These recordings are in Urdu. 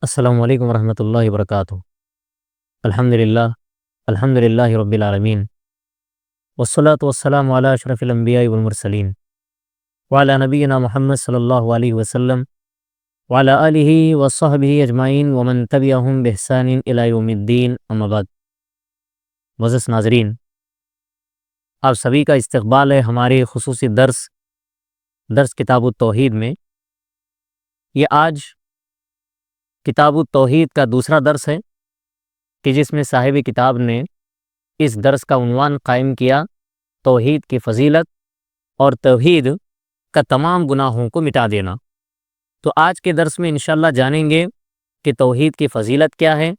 السلام علیکم ورحمۃ اللہ وبرکاتہ۔ الحمد للہ رب العالمین، والصلاة والسلام علی اشرف الانبیاء والمرسلین، وعلی نبینا محمد صلی اللہ علیہ وسلم، وعلی آلہ وصحبہ اجمعین ومن تبعہم بإحسان الی یوم الدین، اما بعد۔ معزز ناظرین، آپ سبھی کا استقبال ہے ہمارے خصوصی درس کتاب التوحید میں۔ یہ آج کتاب التوحید کا دوسرا درس ہے کہ جس میں صاحب کتاب نے اس درس کا عنوان قائم کیا، توحید کی فضیلت اور توحید کا تمام گناہوں کو مٹا دینا۔ تو آج کے درس میں انشاءاللہ جانیں گے کہ توحید کی فضیلت کیا ہے،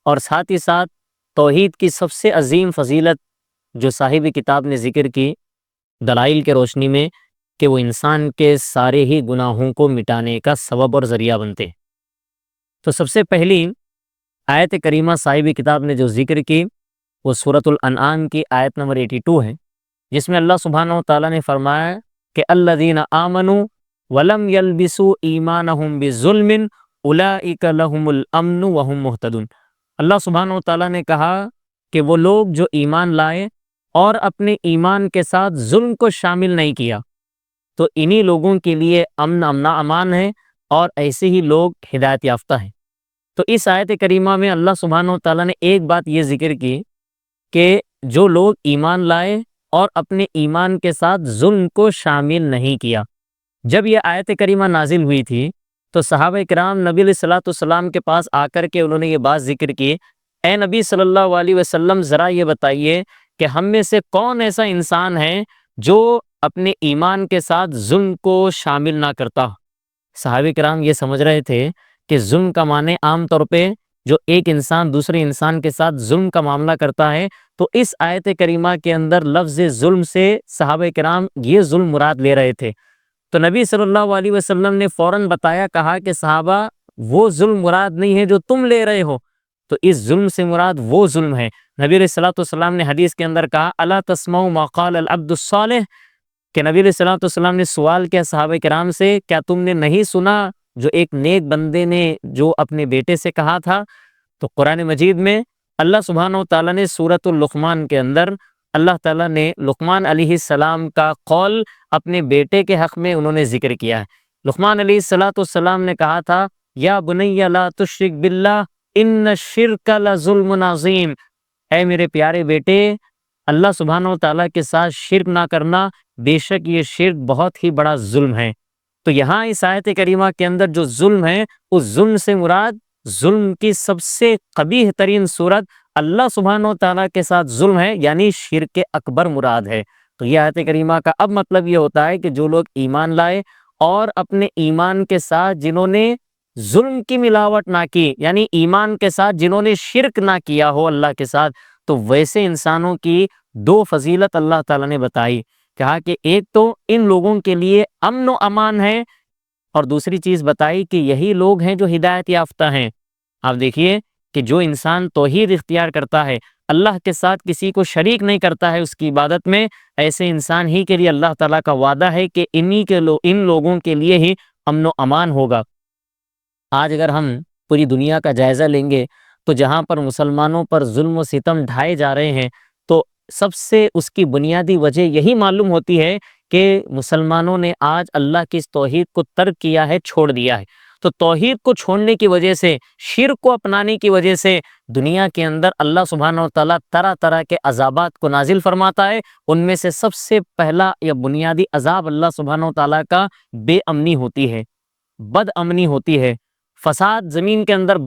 اور ساتھ ہی ساتھ توحید کی سب سے عظیم فضیلت جو صاحب کتاب نے ذکر کی دلائل کے روشنی میں، کہ وہ انسان کے سارے ہی گناہوں کو مٹانے کا سبب اور ذریعہ بنتے ہیں۔ تو سب سے پہلی آیت کریمہ صاحب کتاب نے جو ذکر کی وہ سورۃ الانعام کی آیت نمبر 82 ہے، جس میں اللہ سبحانہ و تعالیٰ نے فرمایا کہ الذین آمنوا ولم یلبسوا ایمانہم بظلم اولئک لہم الامن وہم مہتدون۔ اللہ سبحانہ و تعالیٰ نے کہا کہ وہ لوگ جو ایمان لائے اور اپنے ایمان کے ساتھ ظلم کو شامل نہیں کیا، تو انہی لوگوں کے لیے امن امان ہے، اور ایسے ہی لوگ ہدایت یافتہ ہیں۔ تو اس آیت کریمہ میں اللہ سبحانہ و تعالیٰ نے ایک بات یہ ذکر کی کہ جو لوگ ایمان لائے اور اپنے ایمان کے ساتھ ظلم کو شامل نہیں کیا۔ جب یہ آیت کریمہ نازل ہوئی تھی تو صحابہ کرام نبی علیہ الصلوۃ والسلام کے پاس آ کر کے انہوں نے یہ بات ذکر کی، اے نبی صلی اللہ علیہ وسلم، ذرا یہ بتائیے کہ ہم میں سے کون ایسا انسان ہے جو اپنے ایمان کے ساتھ ظلم کو شامل نہ کرتا۔ صحابہ کرام یہ سمجھ رہے تھے کہ ظلم کا معنی عام طور پہ جو ایک انسان دوسرے انسان کے ساتھ ظلم کا معاملہ کرتا ہے، تو اس آیت کریمہ کے اندر لفظ ظلم سے صحابہ کرام یہ ظلم مراد لے رہے تھے۔ تو نبی صلی اللہ علیہ وسلم نے فوراً بتایا، کہا کہ صحابہ وہ ظلم مراد نہیں ہے جو تم لے رہے ہو، تو اس ظلم سے مراد وہ ظلم ہے۔ نبی علیہ الصلوۃ والسلام نے حدیث کے اندر کہا الا تسمعوا ما قال العبد الصالح، کہ نبی علیہ الصلوۃ والسلام نے سوال کیا صحابہ کرام سے، کیا تم نے نہیں سنا جو ایک نیک بندے نے جو اپنے بیٹے سے کہا تھا؟ تو قرآن مجید میں اللہ سبحانہ و تعالیٰ نے سورۃ اللقمان کے اندر اللہ تعالیٰ نے لقمان علیہ السلام کا قول اپنے بیٹے کے حق میں انہوں نے ذکر کیا ہے۔ لقمان علیہ الصلوۃ والسلام نے کہا تھا یا بنی لا تشرک باللہ ان الشرک لظلم عظیم، اے میرے پیارے بیٹے، اللہ سبحانہ و تعالیٰ کے ساتھ شرک نہ کرنا، بے شک یہ شرک بہت ہی بڑا ظلم ہے۔ تو یہاں اس آیت کریمہ کے اندر جو ظلم ہے، اس ظلم سے مراد ظلم کی سب سے قبیح ترین صورت اللہ سبحانہ و تعالیٰ کے ساتھ ظلم ہے، یعنی شرک اکبر مراد ہے۔ تو یہ آیت کریمہ کا اب مطلب یہ ہوتا ہے کہ جو لوگ ایمان لائے اور اپنے ایمان کے ساتھ جنہوں نے ظلم کی ملاوٹ نہ کی، یعنی ایمان کے ساتھ جنہوں نے شرک نہ کیا ہو اللہ کے ساتھ، تو ویسے انسانوں کی دو فضیلت اللہ تعالیٰ نے بتائی۔ کہا کہ ایک تو ان لوگوں کے لیے امن و امان ہے، اور دوسری چیز بتائی کہ یہی لوگ ہیں جو ہدایت یافتہ ہیں۔ آپ دیکھیے کہ جو انسان توحید اختیار کرتا ہے، اللہ کے ساتھ کسی کو شریک نہیں کرتا ہے اس کی عبادت میں، ایسے انسان ہی کے لیے اللہ تعالیٰ کا وعدہ ہے کہ ان لوگوں کے لیے ہی امن و امان ہوگا۔ آج اگر ہم پوری دنیا کا جائزہ لیں گے تو جہاں پر مسلمانوں پر ظلم و ستم ڈھائے جا رہے ہیں، تو سب سے اس کی بنیادی وجہ یہی معلوم ہوتی ہے کہ مسلمانوں نے آج اللہ کی اس توحید کو ترک کیا ہے، چھوڑ دیا ہے۔ تو توحید کو چھوڑنے کی وجہ سے، شرک کو اپنانے کی وجہ سے دنیا کے اندر اللہ سبحانہ و تعالیٰ طرح طرح کے عذابات کو نازل فرماتا ہے۔ ان میں سے سب سے پہلا یا بنیادی عذاب اللہ سبحانہ و تعالیٰ کا بے امنی ہوتی ہے، بد امنی ہوتی ہے، فساد زمین کے اندر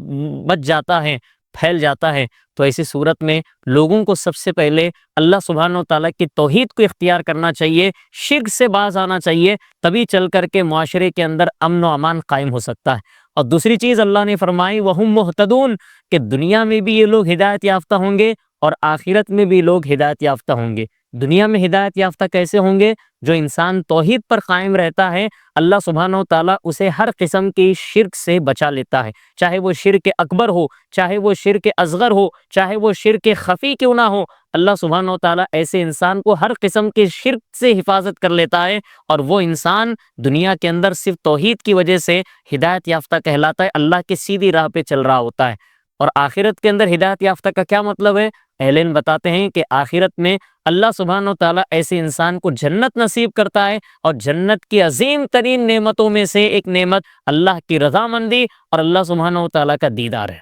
بچ جاتا ہے، پھیل جاتا ہے۔ تو ایسی صورت میں لوگوں کو سب سے پہلے اللہ سبحانہ و تعالیٰ کی توحید کو اختیار کرنا چاہیے، شرک سے باز آنا چاہیے، تبھی چل کر کے معاشرے کے اندر امن و امان قائم ہو سکتا ہے۔ اور دوسری چیز اللہ نے فرمائی وَهُمْ مُهْتَدُونَ، کہ دنیا میں بھی یہ لوگ ہدایت یافتہ ہوں گے اور آخرت میں بھی لوگ ہدایت یافتہ ہوں گے۔ دنیا میں ہدایت یافتہ کیسے ہوں گے؟ جو انسان توحید پر قائم رہتا ہے، اللہ سبحانہ و تعالیٰ اسے ہر قسم کی شرک سے بچا لیتا ہے، چاہے وہ شرک اکبر ہو، چاہے وہ شرک اصغر ہو، چاہے وہ شرک خفی کیوں نہ ہو۔ اللہ سبحانہ و تعالیٰ ایسے انسان کو ہر قسم کی شرک سے حفاظت کر لیتا ہے، اور وہ انسان دنیا کے اندر صرف توحید کی وجہ سے ہدایت یافتہ کہلاتا ہے، اللہ کی سیدھی راہ پہ چل رہا ہوتا ہے۔ اور آخرت کے اندر ہدایت یافتہ کا کیا مطلب ہے؟ اہل علم بتاتے ہیں کہ آخرت میں اللہ سبحانہ و تعالیٰ ایسے انسان کو جنت نصیب کرتا ہے، اور جنت کی عظیم ترین نعمتوں میں سے ایک نعمت اللہ کی رضامندی اور اللہ سبحانہ و تعالیٰ کا دیدار ہے۔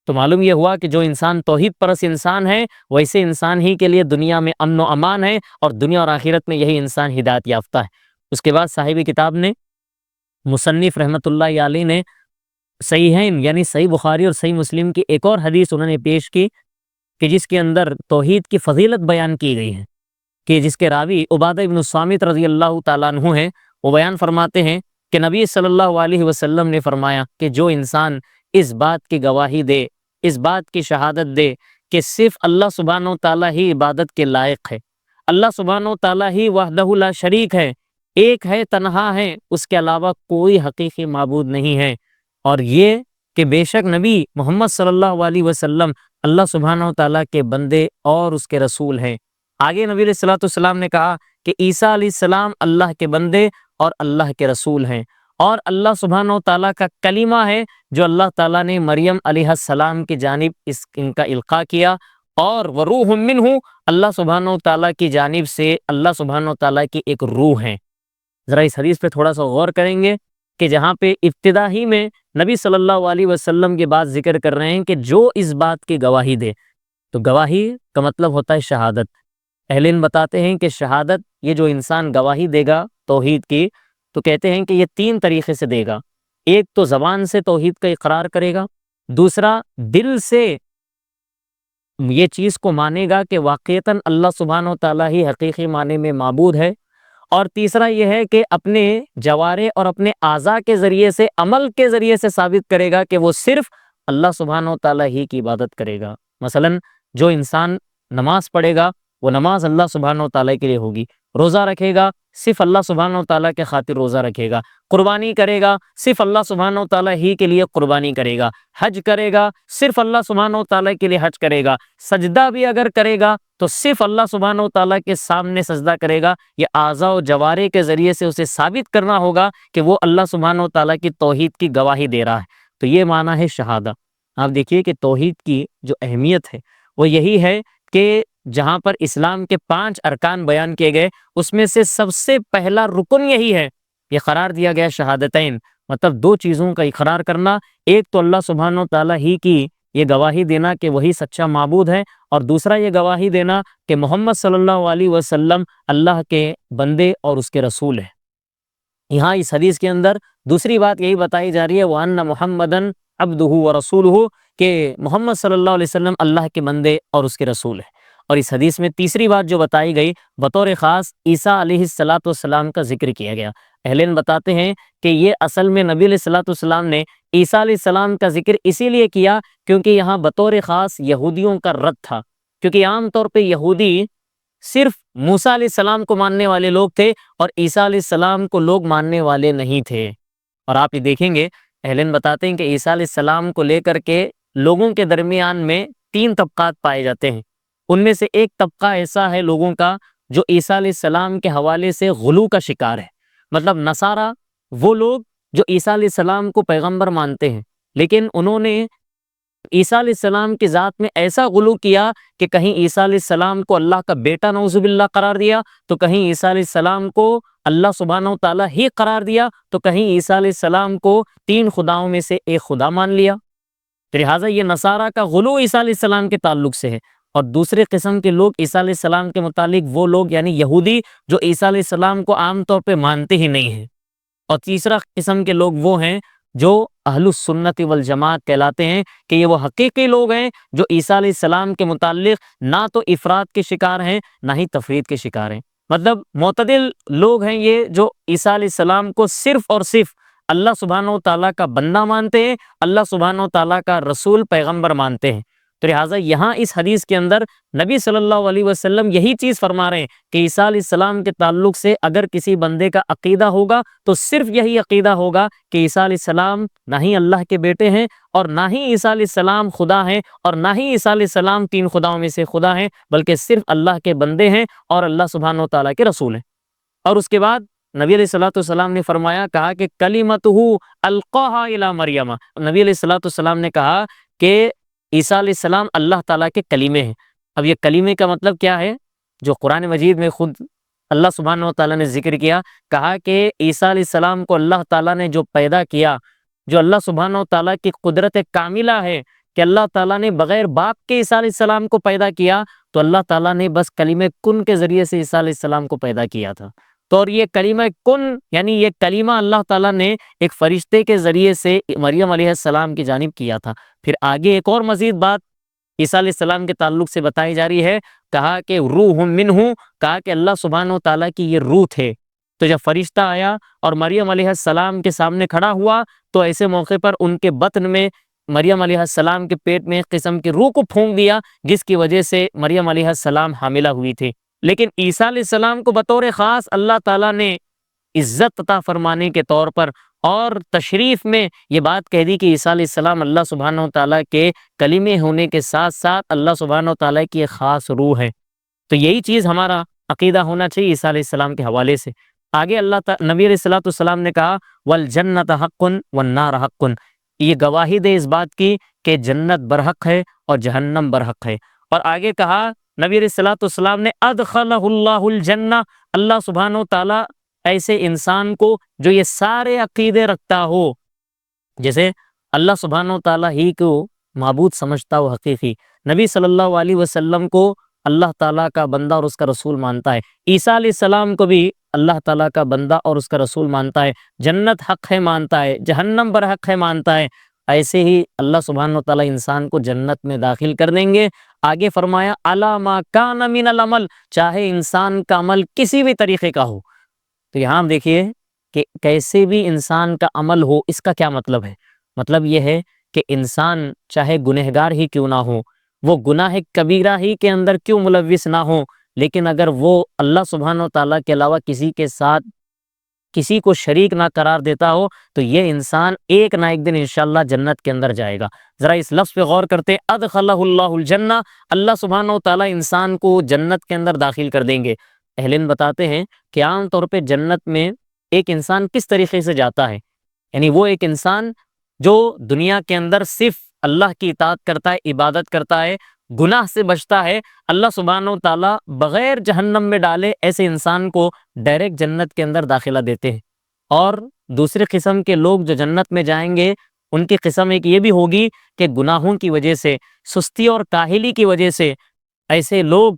تو معلوم یہ ہوا کہ جو انسان توحید پرست انسان ہے، ویسے انسان ہی کے لیے دنیا میں امن و امان ہے، اور دنیا اور آخرت میں یہی انسان ہدایت یافتہ ہے۔ اس کے بعد صاحب کتاب نے، مصنف رحمۃ اللہ علیہ نے صحیحین یعنی صحیح بخاری اور صحیح مسلم کی ایک اور حدیث انہوں نے پیش کی کہ جس کے اندر توحید کی فضیلت بیان کی گئی ہے، کہ جس کے راوی عبادہ ابن الصامت رضی اللہ تعالیٰ عنہ ہیں۔ وہ بیان فرماتے ہیں کہ نبی صلی اللہ علیہ وسلم نے فرمایا کہ جو انسان اس بات کی گواہی دے، اس بات کی شہادت دے کہ صرف اللہ سبحانہ و تعالیٰ ہی عبادت کے لائق ہے، اللہ سبحانہ و تعالیٰ ہی وحدہ لا شریک ہے، ایک ہے، تنہا ہے، اس کے علاوہ کوئی حقیقی معبود نہیں ہے، اور یہ کہ بے شک نبی محمد صلی اللہ علیہ وسلم اللہ سبحانہ و تعالیٰ کے بندے اور اس کے رسول ہیں۔ آگے نبی علیہ الصلوۃ والسلام نے کہا کہ عیسیٰ علیہ السلام اللہ کے بندے اور اللہ کے رسول ہیں، اور اللہ سبحانہ و تعالیٰ کا کلمہ ہے جو اللہ تعالیٰ نے مریم علیہ السلام کی جانب ان کا القاء کیا، اور وروح منہ، اللہ سبحانہ و تعالیٰ کی جانب سے اللہ سبحانہ و تعالیٰ کی ایک روح ہے۔ ذرا اس حدیث پہ تھوڑا سا غور کریں گے کہ جہاں پہ ابتدا ہی میں نبی صلی اللہ علیہ وسلم کی بات ذکر کر رہے ہیں کہ جو اس بات کی گواہی دے، تو گواہی کا مطلب ہوتا ہے شہادت۔ اہل علم بتاتے ہیں کہ شہادت، یہ جو انسان گواہی دے گا توحید کی، تو کہتے ہیں کہ یہ 3 طریقے سے دے گا۔ ایک تو زبان سے توحید کا اقرار کرے گا، دوسرا دل سے یہ چیز کو مانے گا کہ واقعتاً اللہ سبحانہ و تعالیٰ ہی حقیقی معنی میں معبود ہے، اور تیسرا یہ ہے کہ اپنے جوارح اور اپنے اعضاء کے ذریعے سے، عمل کے ذریعے سے ثابت کرے گا کہ وہ صرف اللہ سبحانہ و تعالیٰ ہی کی عبادت کرے گا۔ مثلا جو انسان نماز پڑھے گا، وہ نماز اللہ سبحانہ و تعالیٰ کے لیے ہوگی، روزہ رکھے گا صرف اللہ سبحانہ و تعالیٰ کے خاطر روزہ رکھے گا، قربانی کرے گا صرف اللہ سبحانہ و تعالیٰ ہی کے لیے قربانی کرے گا، حج کرے گا صرف اللہ سبحانہ و تعالیٰ کے لیے حج کرے گا، سجدہ بھی اگر کرے گا تو صرف اللہ سبحانہ و تعالیٰ کے سامنے سجدہ کرے گا۔ یہ اعضاء و جوارح کے ذریعے سے اسے ثابت کرنا ہوگا کہ وہ اللہ سبحانہ و تعالیٰ کی توحید کی گواہی دے رہا ہے۔ تو یہ معنی ہے شہادہ۔ آپ دیکھیے کہ توحید کی جو اہمیت ہے وہ یہی ہے کہ جہاں پر اسلام کے 5 ارکان بیان کیے گئے، اس میں سے سب سے پہلا رکن یہی ہے، یہ قرار دیا گیا شہادتین، مطلب 2 چیزوں کا اقرار کرنا، ایک تو اللہ سبحانہ و تعالیٰ ہی کی یہ گواہی دینا کہ وہی سچا معبود ہے، اور دوسرا یہ گواہی دینا کہ محمد صلی اللہ علیہ وسلم اللہ کے بندے اور اس کے رسول ہیں۔ یہاں اس حدیث کے اندر دوسری بات یہی بتائی جا رہی ہے وَأَنَّ مُحَمَّدًا عَبْدُهُ وَرَسُولُهُ، کہ محمد صلی اللہ علیہ وسلم اللہ کے بندے اور اس کے رسول ہیں۔ اور اس حدیث میں تیسری بات جو بتائی گئی، بطور خاص عیسیٰ علیہ السلام کا ذکر کیا گیا۔ اہل علم بتاتے ہیں کہ یہ اصل میں نبی علیہ السلام نے عیسیٰ علیہ السلام کا ذکر اسی لیے کیا کیونکہ یہاں بطور خاص یہودیوں کا رد تھا، کیونکہ عام طور پہ یہودی صرف موسیٰ علیہ السلام کو ماننے والے لوگ تھے، اور عیسیٰ علیہ السلام کو لوگ ماننے والے نہیں تھے۔ اور آپ یہ دیکھیں گے اہل علم بتاتے ہیں کہ عیسیٰ علیہ السلام کو لے کر کے لوگوں کے درمیان میں 3 طبقات پائے جاتے ہیں۔ ان میں سے ایک طبقہ ایسا ہے لوگوں کا جو عیسیٰ علیہ السلام کے حوالے سے غلو کا شکار ہے، مطلب نصارہ وہ لوگ جو عیسیٰ علیہ السلام کو پیغمبر مانتے ہیں، لیکن انہوں نے عیسیٰ علیہ السلام کی ذات میں ایسا غلو کیا کہ کہیں عیسیٰ علیہ السلام کو اللہ کا بیٹا نعوذ باللہ قرار دیا، تو کہیں عیسیٰ علیہ السلام کو اللہ سبحانہ و تعالیٰ ہی قرار دیا، تو کہیں عیسیٰ علیہ السلام کو 3 خداؤں میں سے ایک خدا مان لیا۔ تو لہٰذا یہ نصارہ کا غلو عیسیٰ علیہ السلام کے تعلق سے ہے، اور دوسرے قسم کے لوگ عیسیٰ علیہ السلام کے متعلق وہ لوگ یعنی یہودی جو عیسیٰ علیہ السلام کو عام طور پہ مانتے ہی نہیں ہیں، اور تیسرا قسم کے لوگ وہ ہیں جو اہل السنت والجماعت کہلاتے ہیں کہ یہ وہ حقیقی لوگ ہیں جو عیسیٰ علیہ السلام کے متعلق نہ تو افراد کے شکار ہیں نہ ہی تفرید کے شکار ہیں، مطلب معتدل لوگ ہیں یہ جو عیسیٰ علیہ السلام کو صرف اور صرف اللہ سبحانہ و تعالیٰ کا بندہ مانتے ہیں، اللہ سبحانہ و تعالیٰ کا رسول پیغمبر مانتے ہیں۔ تو لہٰذا یہاں اس حدیث کے اندر نبی صلی اللہ علیہ وسلم یہی چیز فرما رہے ہیں کہ عیسیٰ علیہ السلام کے تعلق سے اگر کسی بندے کا عقیدہ ہوگا تو صرف یہی عقیدہ ہوگا کہ عیسیٰ علیہ السلام نہ ہی اللہ کے بیٹے ہیں اور نہ ہی عیسیٰ علیہ السلام خدا ہیں اور نہ ہی عیسیٰ علیہ السلام تین خداؤں میں سے خدا ہیں، بلکہ صرف اللہ کے بندے ہیں اور اللہ سبحانہ و تعالیٰ کے رسول ہیں۔ اور اس کے بعد نبی علیہ الصلوۃ والسلام نے فرمایا، کہا کہ کلمتہ القاہا الی مریم، نبی علیہ الصلوۃ والسلام نے کہا کہ عیسیٰ علیہ السلام اللہ تعالیٰ کے کلیمے ہیں۔ اب یہ کلیمے کا مطلب کیا ہے؟ جو قرآن مجید میں خود اللہ سبحانہ و تعالیٰ نے ذکر کیا، کہا کہ عیسیٰ علیہ السلام کو اللہ تعالیٰ نے جو پیدا کیا، جو اللہ سبحانہ و تعالیٰ کی قدرت کاملہ ہے کہ اللہ تعالیٰ نے بغیر باپ کے عیسیٰ علیہ السلام کو پیدا کیا، تو اللہ تعالیٰ نے بس کلمہ کن کے ذریعے سے عیسیٰ علیہ السلام کو پیدا کیا تھا۔ تو اور یہ کلمہ کن یعنی یہ کلمہ اللہ تعالیٰ نے ایک فرشتے کے ذریعے سے مریم علیہ السلام کی جانب کیا تھا۔ پھر آگے ایک اور مزید بات عیسیٰ علیہ السلام کے تعلق سے بتائی جا رہی ہے، کہا کہ روح منہ، کہا کہ اللہ سبحانہ و تعالیٰ کی یہ روح تھے۔ تو جب فرشتہ آیا اور مریم علیہ السلام کے سامنے کھڑا ہوا تو ایسے موقع پر ان کے بطن میں مریم علیہ السلام کے پیٹ میں ایک قسم کی روح کو پھونک دیا، جس کی وجہ سے مریم علیہ السلام حاملہ ہوئی تھی۔ لیکن عیسیٰ علیہ السلام کو بطور خاص اللہ تعالیٰ نے عزت عطا فرمانے کے طور پر اور تشریف میں یہ بات کہہ دی کہ عیسیٰ علیہ السلام اللہ سبحانہ و تعالیٰ کے کلمے ہونے کے ساتھ ساتھ اللہ سبحانہ و تعالیٰ کی ایک خاص روح ہے۔ تو یہی چیز ہمارا عقیدہ ہونا چاہیے عیسیٰ علیہ السلام کے حوالے سے۔ آگے نبی علیہ الصلوۃ والسلام نے کہا والجنت حق والنار حق، یہ گواہی دے اس بات کی کہ جنت برحق ہے اور جہنم برحق ہے۔ اور آگے کہا نبی علیہ الصلوۃ والسلام نے ادخلہ اللہ الجنہ، اللہ سبحانہ و تعالیٰ ایسے انسان کو جو یہ سارے عقیدے رکھتا ہو، جیسے اللہ سبحانہ و تعالیٰ ہی کو معبود سمجھتا ہو حقیقی، نبی صلی اللہ علیہ وسلم کو اللہ تعالیٰ کا بندہ اور اس کا رسول مانتا ہے، عیسیٰ علیہ السلام کو بھی اللہ تعالیٰ کا بندہ اور اس کا رسول مانتا ہے، جنت حق ہے مانتا ہے، جہنم برحق ہے مانتا ہے، ایسے ہی اللہ سبحانہ و تعالیٰ انسان کو جنت میں داخل کر دیں گے۔ آگے فرمایا الا ما کان من العمل، چاہے انسان کا عمل کسی بھی طریقے کا ہو۔ تو یہاں ہم دیکھیے کہ کیسے بھی انسان کا عمل ہو، اس کا کیا مطلب ہے؟ مطلب یہ ہے کہ انسان چاہے گنہگار ہی کیوں نہ ہو، وہ گناہ کبیرہ ہی کے اندر کیوں ملوث نہ ہو، لیکن اگر وہ اللہ سبحانہ و تعالیٰ کے علاوہ کسی کے ساتھ کسی کو شریک نہ قرار دیتا ہو تو یہ انسان ایک نہ ایک دن انشاءاللہ جنت کے اندر جائے گا۔ ذرا اس لفظ پہ غور کرتے، ادخلہ اللہ الجنہ، اللہ سبحانہ و تعالیٰ انسان کو جنت کے اندر داخل کر دیں گے۔ اہل علم بتاتے ہیں کہ عام طور پہ جنت میں ایک انسان کس طریقے سے جاتا ہے، یعنی وہ ایک انسان جو دنیا کے اندر صرف اللہ کی اطاعت کرتا ہے، عبادت کرتا ہے، گناہ سے بچتا ہے، اللہ سبحانہ و تعالیٰ بغیر جہنم میں ڈالے ایسے انسان کو ڈائریکٹ جنت کے اندر داخلہ دیتے ہیں۔ اور دوسری قسم کے لوگ جو جنت میں جائیں گے، ان کی قسم ایک یہ بھی ہوگی کہ گناہوں کی وجہ سے، سستی اور کاہلی کی وجہ سے ایسے لوگ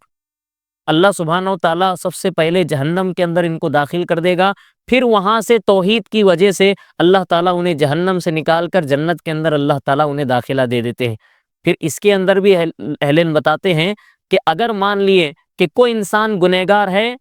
اللہ سبحانہ و تعالیٰ سب سے پہلے جہنم کے اندر ان کو داخل کر دے گا، پھر وہاں سے توحید کی وجہ سے اللہ تعالیٰ انہیں جہنم سے نکال کر جنت کے اندر اللہ تعالیٰ انہیں داخلہ دے دیتے ہیں۔ پھر اس کے اندر بھی اہل علم بتاتے ہیں کہ اگر مان لیے کہ کوئی انسان گنہگار ہے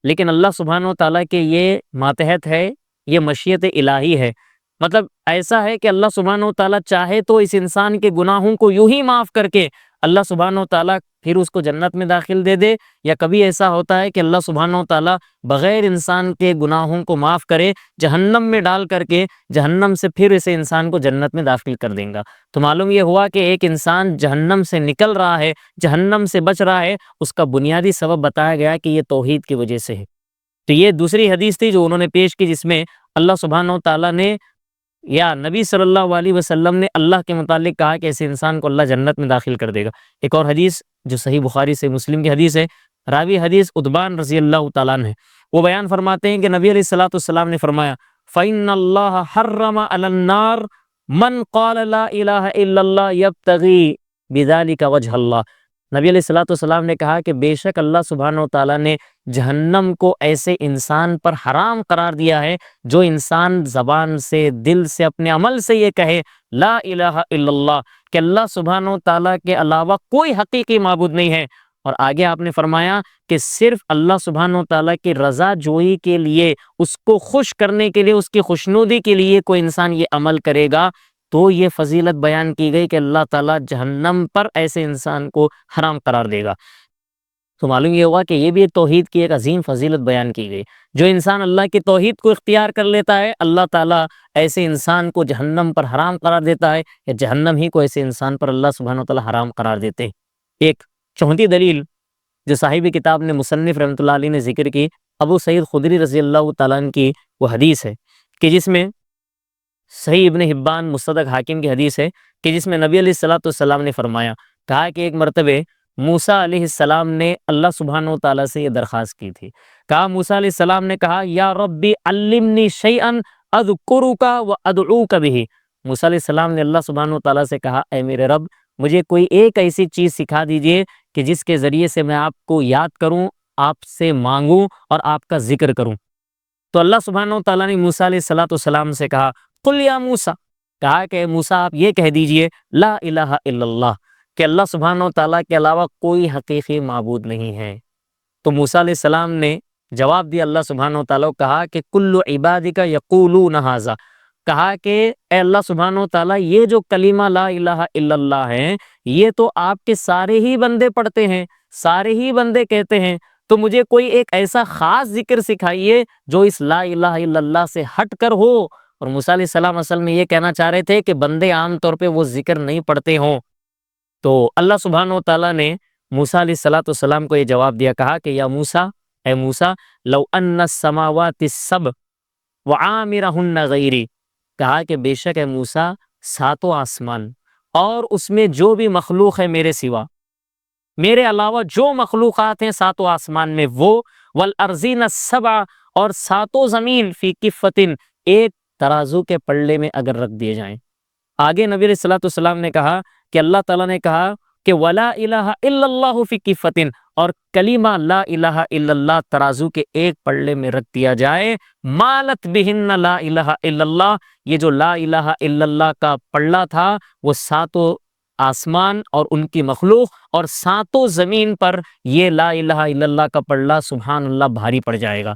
لیکن اللہ سبحانہ و تعالیٰ کے یہ ماتحت ہے، یہ مشیت الہی ہے، مطلب ایسا ہے کہ اللہ سبحانہ و تعالیٰ چاہے تو اس انسان کے گناہوں کو یوں ہی معاف کر کے اللہ سبحانہ و تعالیٰ پھر اس کو جنت میں داخل دے دے، یا کبھی ایسا ہوتا ہے کہ اللہ سبحانہ و تعالیٰ بغیر انسان کے گناہوں کو معاف کرے، جہنم میں ڈال کر کے جہنم سے پھر اسے انسان کو جنت میں داخل کر دیں گا۔ تو معلوم یہ ہوا کہ ایک انسان جہنم سے نکل رہا ہے، جہنم سے بچ رہا ہے، اس کا بنیادی سبب بتایا گیا کہ یہ توحید کی وجہ سے ہے۔ تو یہ دوسری حدیث تھی جو انہوں نے پیش کی، جس میں اللہ سبحانہ و تعالیٰ نے یا نبی صلی اللہ علیہ وسلم نے اللہ کے متعلق کہا کہ ایسے انسان کو اللہ جنت میں داخل کر دے گا۔ ایک اور حدیث جو صحیح بخاری سے مسلم کی حدیث ہے، راوی حدیث عتبان رضی اللہ تعالیٰ عنہ، وہ بیان فرماتے ہیں کہ نبی علیہ الصلوۃ والسلام نے فرمایا فَإِنَّ اللَّهَ حَرَّمَ عَلَى النَّارِ مَنْ قَالَ لَا إِلَهَ إِلَّا اللَّهُ يَبْتَغِي بِذَلِكَ وَجْهَ اللَّهِ۔ نبی علیہ الصلوۃ والسلام نے کہا کہ بے شک اللہ سبحانہ و تعالیٰ نے جہنم کو ایسے انسان پر حرام قرار دیا ہے جو انسان زبان سے، دل سے، اپنے عمل سے یہ کہے لا الہ الا اللہ، کہ اللہ سبحانہ و تعالیٰ کے علاوہ کوئی حقیقی معبود نہیں ہے۔ اور آگے آپ نے فرمایا کہ صرف اللہ سبحانہ و تعالیٰ کی رضا جوئی کے لیے، اس کو خوش کرنے کے لیے، اس کی خوشنودی کے لیے کوئی انسان یہ عمل کرے گا تو یہ فضیلت بیان کی گئی کہ اللہ تعالیٰ جہنم پر ایسے انسان کو حرام قرار دے گا۔ تو معلوم یہ ہوا کہ یہ بھی توحید کی ایک عظیم فضیلت بیان کی گئی۔ جو انسان اللہ کی توحید کو اختیار کر لیتا ہے، اللہ تعالیٰ ایسے انسان کو جہنم پر حرام قرار دیتا ہے، یا جہنم ہی کو ایسے انسان پر اللہ سبحانہ و تعالیٰ حرام قرار دیتے ہیں۔ ایک چوتھی دلیل جو صاحب کتاب نے مصنف رحمۃ اللہ علیہ نے ذکر کی، ابو سعید خدری رضی اللہ تعالیٰ عنہ کی وہ حدیث ہے کہ جس میں صحیح ابن حبان مستدرک حاکم کی حدیث ہے کہ جس میں نبی علیہ الصلوۃ والسلام نے فرمایا، کہا کہ ایک مرتبہ موسیٰ علیہ السلام نے اللہ سبحانہ و تعالیٰ سے یہ درخواست کی تھی۔ کہا موسیٰ علیہ السلام نے کہا، یا ربی علمنی شیئا اذکرک وادعوک بہ۔ موسیٰ علیہ السلام نے اللہ سبحانہ و تعالیٰ سے کہا، اے میرے رب، مجھے کوئی ایک ایسی چیز سکھا دیجئے کہ جس کے ذریعے سے میں آپ کو یاد کروں، آپ سے مانگوں اور آپ کا ذکر کروں۔ تو اللہ سبحانہ و تعالیٰ نے موسیٰ علیہ السلام سے کہا، قل یا موسیٰ، کہا کہ موسیٰ آپ یہ کہہ دیجئے، لا الہ الا اللہ، کہ اللہ سبحانہ و تعالیٰ کے علاوہ کوئی حقیقی معبود نہیں ہے۔ تو موسیٰ علیہ السلام نے جواب دیا اللہ سبحانہ و تعالیٰ کو، کہا کہ کل عبادک یقولون ھذا، کہا کہ اے اللہ سبحانہ و تعالیٰ، یہ جو کلمہ لا الہ الا اللہ ہے، یہ تو آپ کے سارے ہی بندے پڑھتے ہیں، سارے ہی بندے کہتے ہیں، تو مجھے کوئی ایک ایسا خاص ذکر سکھائیے جو اس لا الہ الا اللہ سے ہٹ کر ہو۔ اور موسیٰ علیہ السلام اصل میں یہ کہنا چاہ رہے تھے کہ بندے عام طور پہ وہ ذکر نہیں پڑھتے ہوں۔ تو اللہ سبحانہ و تعالیٰ نے موسیٰ علیہ السلام کو یہ جواب دیا، کہا کہ یا موسیٰ، اے موسیٰ، لو ان السماوات السبع وعامرہن غیری، کہا کہ بے شک ہے موسیٰ، ساتوں آسمان اور اس میں جو بھی مخلوق ہے میرے سوا، میرے علاوہ جو مخلوقات ہیں ساتوں آسمان میں، وہ والارضین السبع، اور ساتوں زمین، فی کفۃ، ایک ترازو کے پلڑے میں اگر رکھ دیے جائیں۔ آگے نبی علیہ السلام نے کہا کہ اللہ تعالیٰ نے کہا کہ ولا الہ الا اللہ فی کفۃ، اور کلمہ لا الہ الا اللہ ترازو کے ایک پلڑے میں رکھ دیا جائے، مالت بہن لا الہ الا اللہ، یہ جو لا الہ الا اللہ کا پلڑا تھا وہ ساتوں آسمان اور ان کی مخلوق اور ساتوں زمین پر یہ لا الہ الا اللہ کا پلڑا سبحان اللہ بھاری پڑ جائے گا۔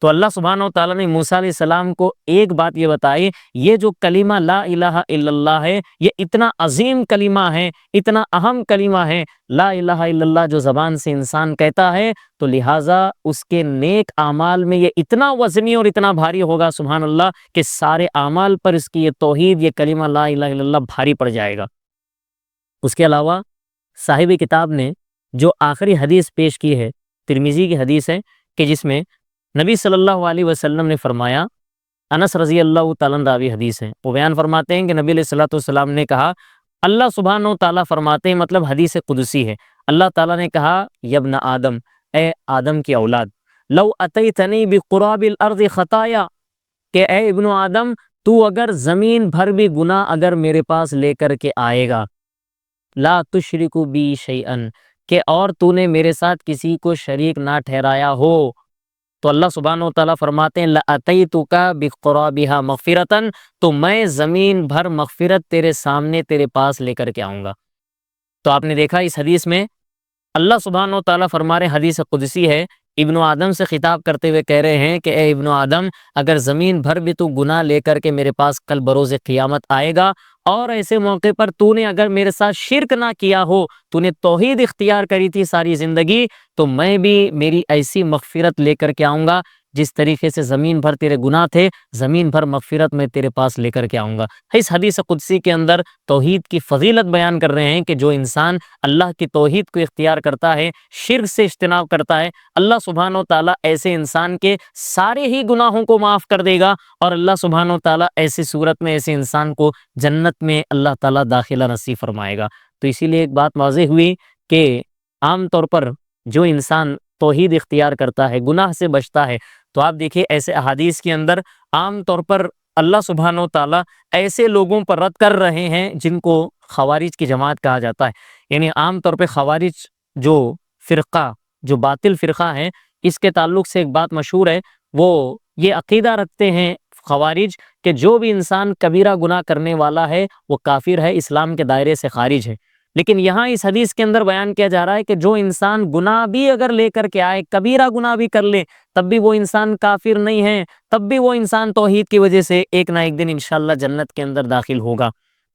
تو اللہ سبحانہ و تعالیٰ نے موسیٰ علیہ السلام کو ایک بات یہ بتائی، یہ جو کلمہ لا الہ الا اللہ ہے، یہ اتنا عظیم کلمہ ہے، اتنا اہم کلمہ ہے۔ لا الہ الا اللہ جو زبان سے انسان کہتا ہے تو لہٰذا اس کے نیک اعمال میں یہ اتنا وزنی اور اتنا بھاری ہوگا سبحان اللہ کہ سارے اعمال پر اس کی یہ توحید، یہ کلمہ لا الہ الا اللہ بھاری پڑ جائے گا۔ اس کے علاوہ صاحب کتاب نے جو آخری حدیث پیش کی ہے، ترمذی کی حدیث ہے کہ جس میں نبی صلی اللہ علیہ وسلم نے فرمایا، انس رضی اللہ تعالیٰ عنہ راوی حدیث ہے، وہ بیان فرماتے ہیں کہ نبی علیہ الصلوۃ والسلام نے کہا، اللہ سبحانہ و تعالیٰ فرماتے ہیں، مطلب حدیث قدسی ہے، اللہ تعالیٰ نے کہا، یا ابن آدم، اے آدم کی اولاد، لو اتیتنی بقراب الارض خطایا، کہ اے ابن آدم، تو اگر زمین بھر بھی گناہ اگر میرے پاس لے کر کے آئے گا، لا تشرک بی شیئا، کہ اور تو نے میرے ساتھ کسی کو شریک نہ ٹھہرایا ہو، تو اللہ سبحانہ و تعالیٰ فرماتے ہیں، لَأَتَيْتُكَ بِقُرَابِهَا مَغْفِرَةً، تو میں زمین بھر مغفرت تیرے سامنے تیرے پاس لے کر کے آؤں گا۔ تو آپ نے دیکھا اس حدیث میں اللہ سبحانہ و تعالیٰ فرما رہے، حدیث قدسی ہے، ابن آدم سے خطاب کرتے ہوئے کہہ رہے ہیں کہ اے ابن آدم، اگر زمین بھر بھی تو گناہ لے کر کے میرے پاس کل بروز قیامت آئے گا، اور ایسے موقع پر تو نے اگر میرے ساتھ شرک نہ کیا ہو، تو نے توحید اختیار کری تھی ساری زندگی، تو میں بھی میری ایسی مغفرت لے کر کے آؤں گا جس طریقے سے زمین بھر تیرے گناہ تھے، زمین بھر مغفرت میں تیرے پاس لے کر کے آؤں گا۔ اس حدیث قدسی کے اندر توحید کی فضیلت بیان کر رہے ہیں کہ جو انسان اللہ کی توحید کو اختیار کرتا ہے، شرک سے اجتناب کرتا ہے، اللہ سبحانہ و تعالیٰ ایسے انسان کے سارے ہی گناہوں کو معاف کر دے گا، اور اللہ سبحانہ و تعالیٰ ایسی صورت میں ایسے انسان کو جنت میں اللہ تعالیٰ داخلہ نصیب فرمائے گا۔ تو اسی لیے ایک بات واضح ہوئی کہ عام طور پر جو انسان توحید اختیار کرتا ہے، گناہ سے بچتا ہے، تو آپ دیکھیے ایسے احادیث کے اندر عام طور پر اللہ سبحانہ و تعالیٰ ایسے لوگوں پر رد کر رہے ہیں جن کو خوارج کی جماعت کہا جاتا ہے۔ یعنی عام طور پہ خوارج جو فرقہ، جو باطل فرقہ ہے، اس کے تعلق سے ایک بات مشہور ہے، وہ یہ عقیدہ رکھتے ہیں خوارج کہ جو بھی انسان کبیرہ گناہ کرنے والا ہے وہ کافر ہے، اسلام کے دائرے سے خارج ہے۔ لیکن یہاں اس حدیث کے اندر بیان کیا جا رہا ہے کہ جو انسان گناہ بھی اگر لے کر کے آئے، کبیرہ گناہ بھی کر لے، تب بھی وہ انسان کافر نہیں ہے، تب بھی وہ انسان توحید کی وجہ سے ایک نہ ایک دن انشاءاللہ جنت کے اندر داخل ہوگا۔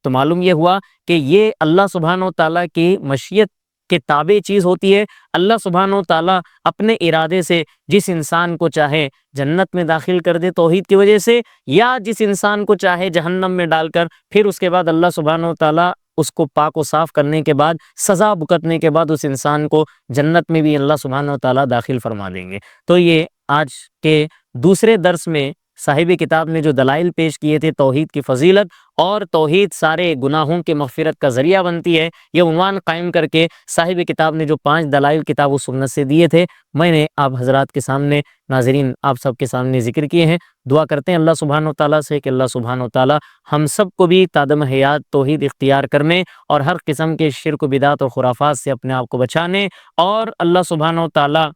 تو معلوم یہ ہوا کہ یہ اللہ سبحانہ و تعالیٰ کی مشیت کے تابع چیز ہوتی ہے۔ اللہ سبحانہ و تعالیٰ اپنے ارادے سے جس انسان کو چاہے جنت میں داخل کر دے توحید کی وجہ سے، یا جس انسان کو چاہے جہنم میں ڈال کر پھر اس کے بعد اللہ سبحانہ و تعالیٰ اس کو پاک و صاف کرنے کے بعد، سزا بھگتنے کے بعد اس انسان کو جنت میں بھی اللہ سبحانہ و تعالیٰ داخل فرما دیں گے۔ تو یہ آج کے دوسرے درس میں صاحب کتاب نے جو دلائل پیش کیے تھے توحید کی فضیلت اور توحید سارے گناہوں کے مغفرت کا ذریعہ بنتی ہے، یہ عنوان قائم کر کے صاحب کتاب نے جو 5 دلائل کتاب و سنت سے دیے تھے، میں نے آپ حضرات کے سامنے، ناظرین آپ سب کے سامنے ذکر کیے ہیں۔ دعا کرتے ہیں اللہ سبحانہ و تعالیٰ سے کہ اللہ سبحانہ و تعالیٰ ہم سب کو بھی تادم حیات توحید اختیار کرنے اور ہر قسم کے شرک و بدعت اور خرافات سے اپنے آپ کو بچانے، اور اللہ سبحانہ و تعالیٰ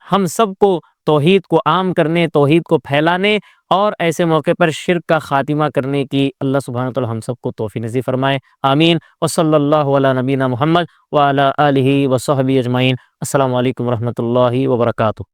ہم سب کو توحید کو عام کرنے، توحید کو پھیلانے اور ایسے موقع پر شرک کا خاتمہ کرنے کی اللہ سبحانہ وتعالی ہم سب کو توفیق نصیب فرمائے، آمین۔ وصلی اللہ علی نبینا محمد وعلی آلہ وصحبہ اجمعین۔ السلام علیکم ورحمۃ اللہ وبرکاتہ۔